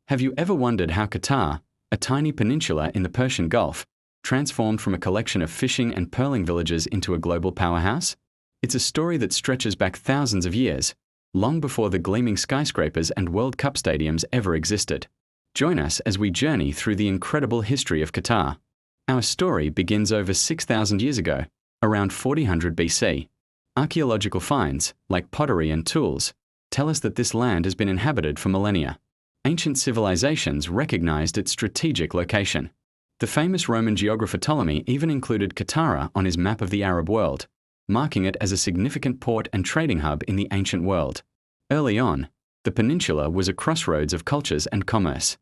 Have you ever wondered how Qatar, a tiny peninsula in the Persian Gulf, transformed from a collection of fishing and pearling villages into a global powerhouse? It's a story that stretches back thousands of years, long before the gleaming skyscrapers and World Cup stadiums ever existed. Join us as we journey through the incredible history of Qatar. Our story begins over 6,000 years ago, around 4000 BC. Archaeological finds, like pottery and tools, tell us that this land has been inhabited for millennia. Ancient civilizations recognized its strategic location. The famous Roman geographer Ptolemy even included Qatar on his map of the Arab world, marking it as a significant port and trading hub in the ancient world. Early on, the peninsula was a crossroads of cultures and commerce.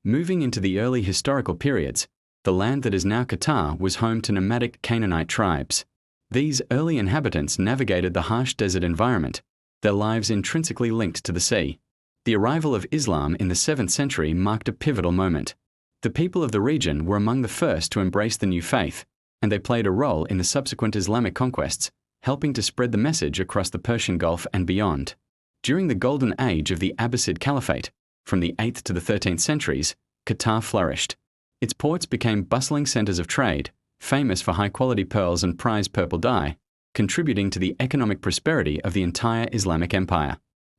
Moving into the early historical periods, the land that is now Qatar was home to nomadic Canaanite tribes. These early inhabitants navigated the harsh desert environment, their lives intrinsically linked to the sea. The arrival of Islam in the 7th century marked a pivotal moment. The people of the region were among the first to embrace the new faith, and they played a role in the subsequent Islamic conquests, helping to spread the message across the Persian Gulf and beyond. During the golden age of the Abbasid Caliphate, from the 8th to the 13th centuries, Qatar flourished. Its ports became bustling centers of trade, famous for high-quality pearls and prized purple dye, contributing to the economic prosperity of the entire Islamic empire.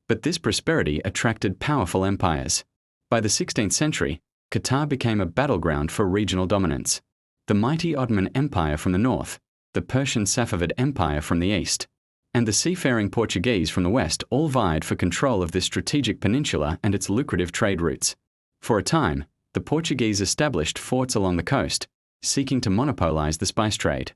But this prosperity attracted powerful empires. By the 16th century, Qatar became a battleground for regional dominance. The mighty Ottoman Empire from the north, the Persian Safavid Empire from the east, and the seafaring Portuguese from the west all vied for control of this strategic peninsula and its lucrative trade routes. For a time, the Portuguese established forts along the coast, seeking to monopolize the spice trade.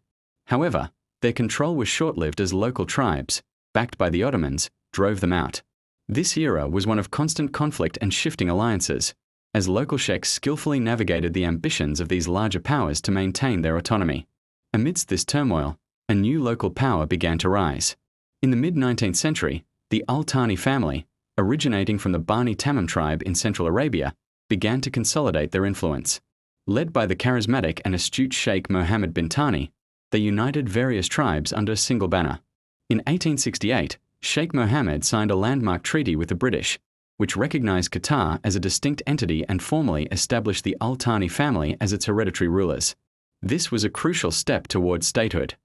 However, their control was short-lived as local tribes, backed by the Ottomans, drove them out. This era was one of constant conflict and shifting alliances, as local sheikhs skillfully navigated the ambitions of these larger powers to maintain their autonomy. Amidst this turmoil, a new local power began to rise. In the mid-19th century, the Al Thani family, originating from the Bani Tamim tribe in Central Arabia, began to consolidate their influence. Led by the charismatic and astute Sheikh Mohammed bin Thani, they united various tribes under a single banner. In 1868, Sheikh Mohammed signed a landmark treaty with the British, which recognized Qatar as a distinct entity and formally established the Al Thani family as its hereditary rulers. This was a crucial step towards statehood.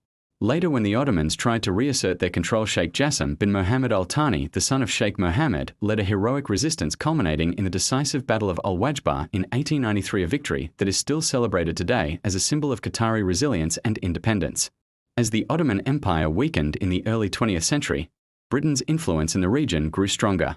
Later, when the Ottomans tried to reassert their control, Sheikh Jassim bin Mohammed Al Thani, the son of Sheikh Mohammed, led a heroic resistance culminating in the decisive Battle of Al-Wajbah in 1893, a victory that is still celebrated today as a symbol of Qatari resilience and independence. As the Ottoman Empire weakened in the early 20th century, Britain's influence in the region grew stronger.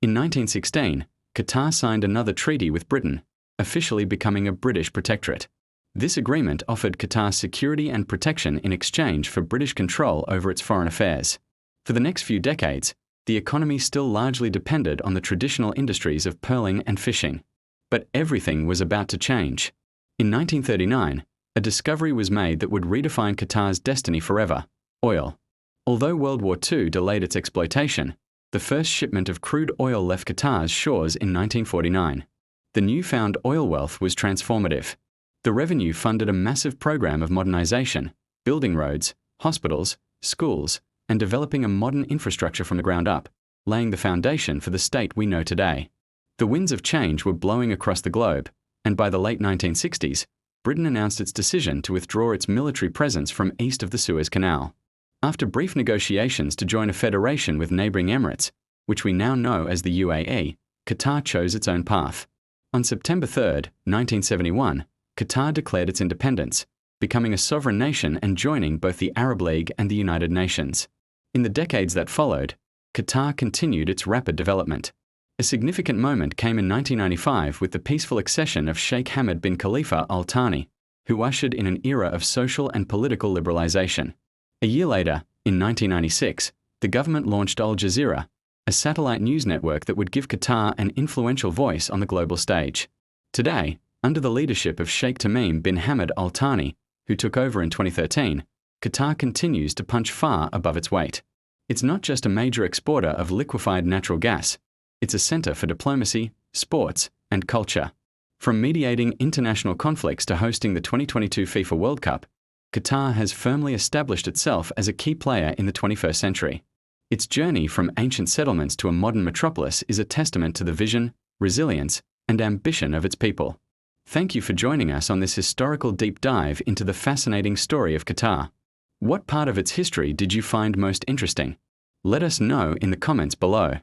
In 1916, Qatar signed another treaty with Britain, officially becoming a British protectorate. This agreement offered Qatar security and protection in exchange for British control over its foreign affairs. For the next few decades, the economy still largely depended on the traditional industries of pearling and fishing. But everything was about to change. In 1939, a discovery was made that would redefine Qatar's destiny forever: oil. Although World War II delayed its exploitation, the first shipment of crude oil left Qatar's shores in 1949. The newfound oil wealth was transformative. The revenue funded a massive program of modernization, building roads, hospitals, schools, and developing a modern infrastructure from the ground up, laying the foundation for the state we know today. The winds of change were blowing across the globe, and by the late 1960s, Britain announced its decision to withdraw its military presence from east of the Suez Canal. After brief negotiations to join a federation with neighboring Emirates, which we now know as the UAE, Qatar chose its own path. On September 3, 1971, Qatar declared its independence, becoming a sovereign nation and joining both the Arab League and the United Nations. In the decades that followed, Qatar continued its rapid development. A significant moment came in 1995 with the peaceful accession of Sheikh Hamad bin Khalifa Al Thani, who ushered in an era of social and political liberalization. A year later, in 1996, the government launched Al Jazeera, a satellite news network that would give Qatar an influential voice on the global stage. Today, under the leadership of Sheikh Tamim bin Hamad Al Thani, who took over in 2013, Qatar continues to punch far above its weight. It's not just a major exporter of liquefied natural gas, it's a center for diplomacy, sports, and culture. From mediating international conflicts to hosting the 2022 FIFA World Cup, Qatar has firmly established itself as a key player in the 21st century. Its journey from ancient settlements to a modern metropolis is a testament to the vision, resilience, and ambition of its people. Thank you for joining us on this historical deep dive into the fascinating story of Qatar. What part of its history did you find most interesting? Let us know in the comments below.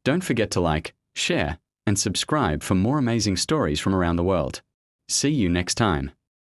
Don't forget to like, share, and subscribe for more amazing stories from around the world. See you next time.